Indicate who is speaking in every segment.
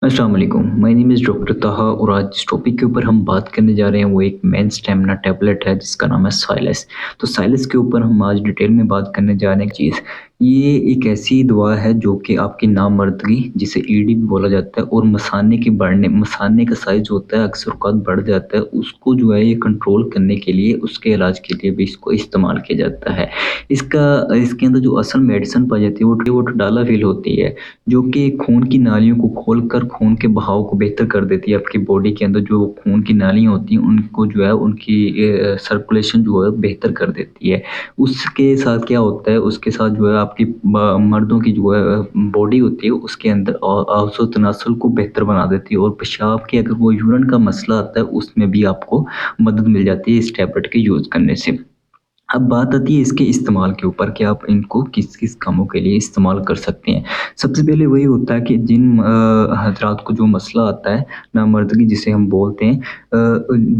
Speaker 1: अस्सलाम वालेकुम, my name is doctor ताहा और आज जिस टॉपिक के ऊपर हम बात करने जा रहे हैं वो एक मेन स्टेमिना टैबलेट है जिसका नाम है साइलेस। तो साइलेस के ऊपर हम आज डिटेल में बात करने जा रहे हैं। एक चीज़ ये एक ऐसी दवा है जो कि आपकी नामर्दगी जिसे ईडी भी बोला जाता है और मसाने का साइज़ होता है अक्सर औक़ात बढ़ जाता है, उसको जो है ये कंट्रोल करने के लिए उसके इलाज के लिए भी इसको इस्तेमाल किया जाता है। इसके अंदर जो असल मेडिसिन पाई जाती है वो टडालाफिल होती है, जो कि खून की नालियों को खोलकर खून के बहाव को बेहतर कर देती है। आपकी बॉडी के अंदर जो खून की नालियाँ होती हैं उनको जो है उनकी सर्कुलेशन जो है बेहतर कर देती है। उसके साथ क्या होता है, उसके साथ जो है आपकी मर्दों की जो है बॉडी होती है उसके अंदर औसो तनासुल को बेहतर बना देती है और पेशाब के अगर वो यूरिन का मसला आता है उसमें भी आपको मदद मिल जाती है इस टैबलेट के यूज़ करने से। अब बात आती है इसके इस्तेमाल के ऊपर कि आप इनको किस-किस कामों के लिए इस्तेमाल कर सकते हैं। सबसे पहले वही होता है कि जिन हज़रात को जो मसला आता है, नामर्दगी जिसे हम बोलते हैं,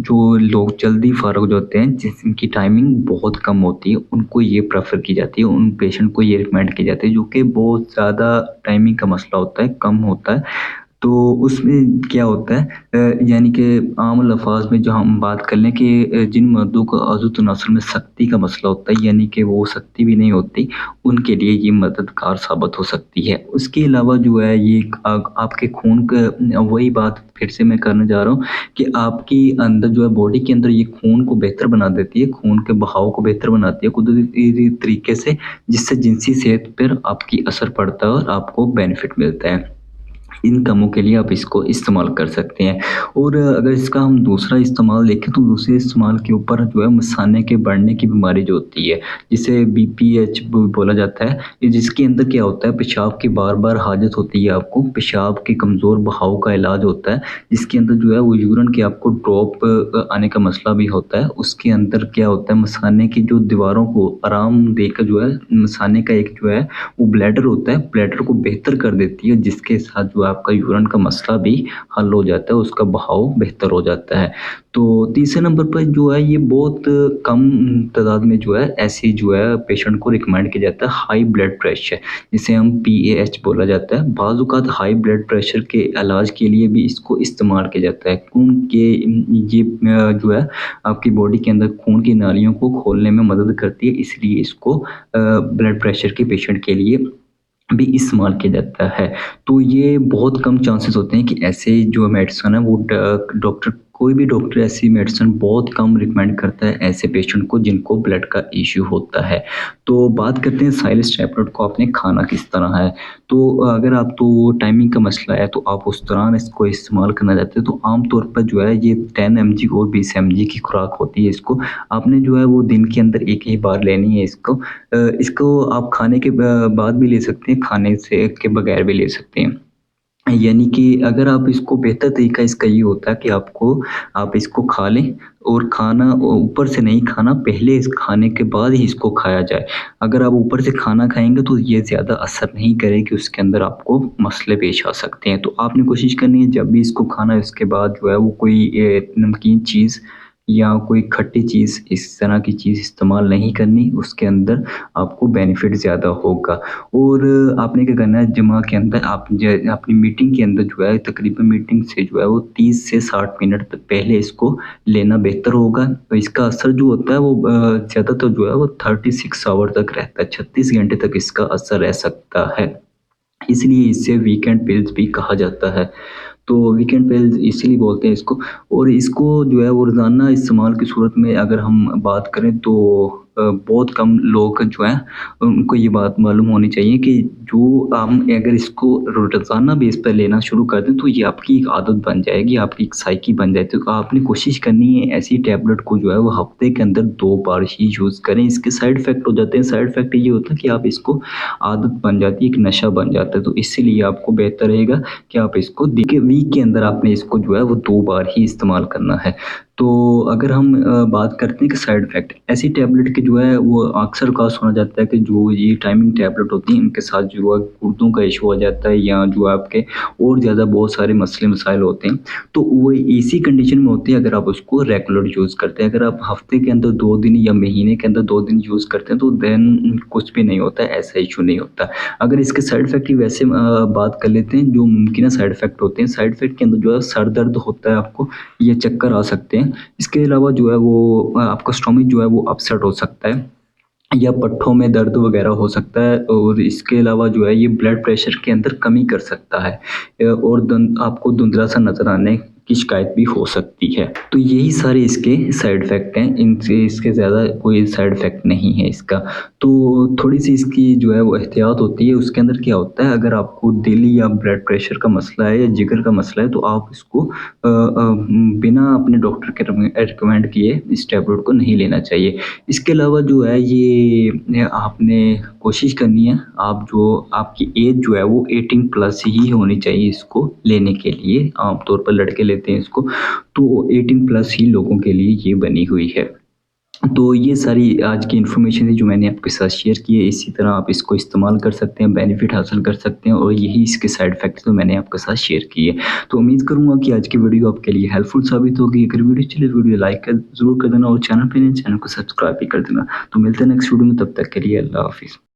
Speaker 1: जो लोग जल्दी फ़ारिग हो जाते हैं, जिनकी टाइमिंग बहुत कम होती है, उनको ये प्रेफ़र की जाती है, उन पेशेंट को ये रिकमेंड की जाती है, जो कि बहुत ज़्यादा टाइमिंग का मसला होता है, कम होता है। तो उसमें क्या होता है, यानी कि आम लफ़ाज़ में जो हम बात कर लें कि जिन मर्दों को अज़ू-तनासुल में सख्ती का मसला होता है, यानी कि वो सख्ती भी नहीं होती, उनके लिए ये मददगार साबित हो सकती है। उसके अलावा जो है ये आपके खून का वही बात फिर से मैं करने जा रहा हूँ कि आपकी अंदर जो है बॉडी के अंदर ये खून को बेहतर बना देती है, खून के बहाव को बेहतर बनाती है कुदरती तरीके से, जिससे जिनसी सेहत पर आपकी असर पड़ता है और आपको बेनिफिट मिलता है। इन कामों के लिए आप इसको इस्तेमाल कर सकते हैं। और अगर इसका हम दूसरा इस्तेमाल देखें तो दूसरे इस्तेमाल के ऊपर जो है मसाने के बढ़ने की बीमारी जो होती है, जिसे बीपीएच बोला जाता है, ये जिसके अंदर क्या होता है पेशाब की बार-बार हाजत होती है आपको, पेशाब के कमज़ोर बहाव का इलाज होता है, जिसके अंदर जो है वो यूरिन के आपको ड्रॉप आने का मसला भी होता है। उसके अंदर क्या होता है मसाने की जो दीवारों को आराम देकर जो है मसाने का एक जो है वो ब्लैडर होता है, ब्लैडर को बेहतर कर देती है, जिसके साथ जो आपका यूरिन का मसला भी हल हो जाता है, उसका बहाव बेहतर हो जाता है। तो तीसरे नंबर पर जो है ये बहुत कम तादाद में जो है ऐसी जो है पेशेंट को रिकमेंड किया जाता है हाई ब्लड प्रेशर, जिसे हम पीएएच बोला जाता है। बाज़ औक़ात हाई ब्लड प्रेशर के इलाज के लिए भी इसको इस्तेमाल किया जाता है, क्योंकि ये जो है आपकी बॉडी के अंदर खून की नालियों को खोलने में मदद करती है, इसलिए इसको ब्लड प्रेशर के पेशेंट के लिए भी इस्तेमाल किया जाता है। तो ये बहुत कम चांसेस होते हैं कि ऐसे जो मेडिसिन है वो डॉक्टर कोई भी डॉक्टर ऐसी मेडिसिन बहुत कम रिकमेंड करता है ऐसे पेशेंट को जिनको ब्लड का इश्यू होता है। तो बात करते हैं साइलेंस टैबलेट को आपने खाना किस तरह है। तो अगर आप तो टाइमिंग का मसला है तो आप उस दौरान इसको इस्तेमाल करना चाहते हैं तो आम तौर पर जो है ये 10 एमजी और 20 एमजी की खुराक होती है। इसको आपने जो है वो दिन के अंदर एक ही बार लेनी है इसको। इसको आप खाने के बाद भी ले सकते हैं, खाने से के बगैर भी ले सकते हैं। यानी कि अगर आप इसको बेहतर तरीका इसका ये होता है कि आप इसको खा लें और खाना ऊपर से नहीं खाना, पहले इस खाने के बाद ही इसको खाया जाए। अगर आप ऊपर से खाना खाएँगे तो ये ज़्यादा असर नहीं करेगी, उसके अंदर आपको मसले पेश आ सकते हैं। तो आपने कोशिश करनी है जब भी इसको खाना है उसके बाद जो है वो कोई नमकीन चीज़ या कोई खट्टी चीज़ इस तरह की चीज़ इस्तेमाल नहीं करनी, उसके अंदर आपको बेनिफिट ज़्यादा होगा। और आपने क्या करना है जुमा के अंदर आप अपनी मीटिंग के अंदर जो है तकरीबन मीटिंग से जो है वो 30 से 60 मिनट तक पहले इसको लेना बेहतर होगा। तो इसका असर जो होता है वो ज़्यादातर जो है वो 36 आवर तक रहता है, 36 घंटे तक इसका असर रह सकता है। इसलिए इसे वीकेंड पिल्स भी कहा जाता है। तो वीकेंड पिल्स इसीलिए बोलते हैं इसको। और इसको जो है वो रोज़ाना इस्तेमाल की सूरत में अगर हम बात करें तो बहुत कम लोग जो हैं उनको ये बात मालूम होनी चाहिए कि जो हम अगर इसको रोज़ाना बेस पर लेना शुरू कर दें तो ये आपकी एक आदत बन जाएगी, आपकी एक साइकी बन जाएगी। तो आपने कोशिश करनी है ऐसी टैबलेट को जो है वो हफ़्ते के अंदर 2 बार ही यूज़ करें। इसके साइड इफ़ेक्ट हो जाते हैं, साइड इफ़ेक्ट ये होता है कि आप इसको आदत बन जाती है, एक नशा बन जाता है। तो इसीलिए आपको बेहतर रहेगा कि आप इसको वीक के अंदर आपने इसको जो है वो 2 बार ही इस्तेमाल करना है। तो अगर हम बात करते हैं कि साइड इफ़ेक्ट, ऐसी टैबलेट के जो है वो अक्सर का सुना जाता है कि जो ये टाइमिंग टैबलेट होती हैं इनके साथ जो है गुर्दों का इशू हो जाता है या जो आपके और ज़्यादा बहुत सारे मसले मसाइल होते हैं। तो वो इसी कंडीशन में होती है अगर आप उसको रेगुलर यूज़ करते हैं। अगर आप हफ़्ते के अंदर 2 दिन या महीने के अंदर 2 दिन यूज़ करते हैं तो देन कुछ भी नहीं होता है, ऐसा इश्यू नहीं होता। अगर इसके साइड इफ़ेक्ट की वैसे बात कर लेते हैं जो मुमकिन साइड इफ़ेक्ट होते हैं। साइड इफ़ेक्ट के अंदर जो है सर दर्द होता है आपको, ये चक्कर आ सकते हैं। इसके अलावा जो है वो आपका स्टोमक जो है वो अपसेट हो सकता है या पट्ठों में दर्द वगैरह हो सकता है और इसके अलावा जो है ये ब्लड प्रेशर के अंदर कमी कर सकता है और आपको धुंधला सा नज़र आने की शिकायत भी हो सकती है। तो यही सारे इसके साइड इफ़ेक्ट हैं, इनसे इसके ज़्यादा कोई साइड इफ़ेक्ट नहीं है इसका। तो थोड़ी-सी इसकी जो है वो एहतियात होती है, उसके अंदर क्या होता है अगर आपको दिल या ब्लड प्रेशर का मसला है या जिगर का मसला है तो आप इसको बिना अपने डॉक्टर के रिकमेंड किए इस टैबलेट को नहीं लेना चाहिए। इसके अलावा जो है ये आपने कोशिश करनी है, आप जो आपकी एज जो है वो 18 प्लस ही होनी चाहिए इसको लेने के लिए। आमतौर पर लड़के लेते हैं इसको, तो 18 प्लस ही लोगों के लिए ये बनी हुई है। तो ये सारी आज की इन्फॉर्मेशन है जो मैंने आपके साथ शेयर की है। इसी तरह आप इसको इस्तेमाल कर सकते हैं, बेनिफिट हासिल कर सकते हैं और यही इसके साइड इफ़ेक्ट्स तो मैंने आपके साथ शेयर किए। तो उम्मीद करूँगा कि आज की वीडियो आपके लिए हेल्पफुल साबित होगी। अगर वीडियो चले वीडियो लाइक कर ज़रूर कर देना और चैनल पे नए चैनल को सब्सक्राइब भी कर देना। तो मिलते हैं नेक्स्ट वीडियो में, तब तक के लिए अल्लाह हाफ़िज़।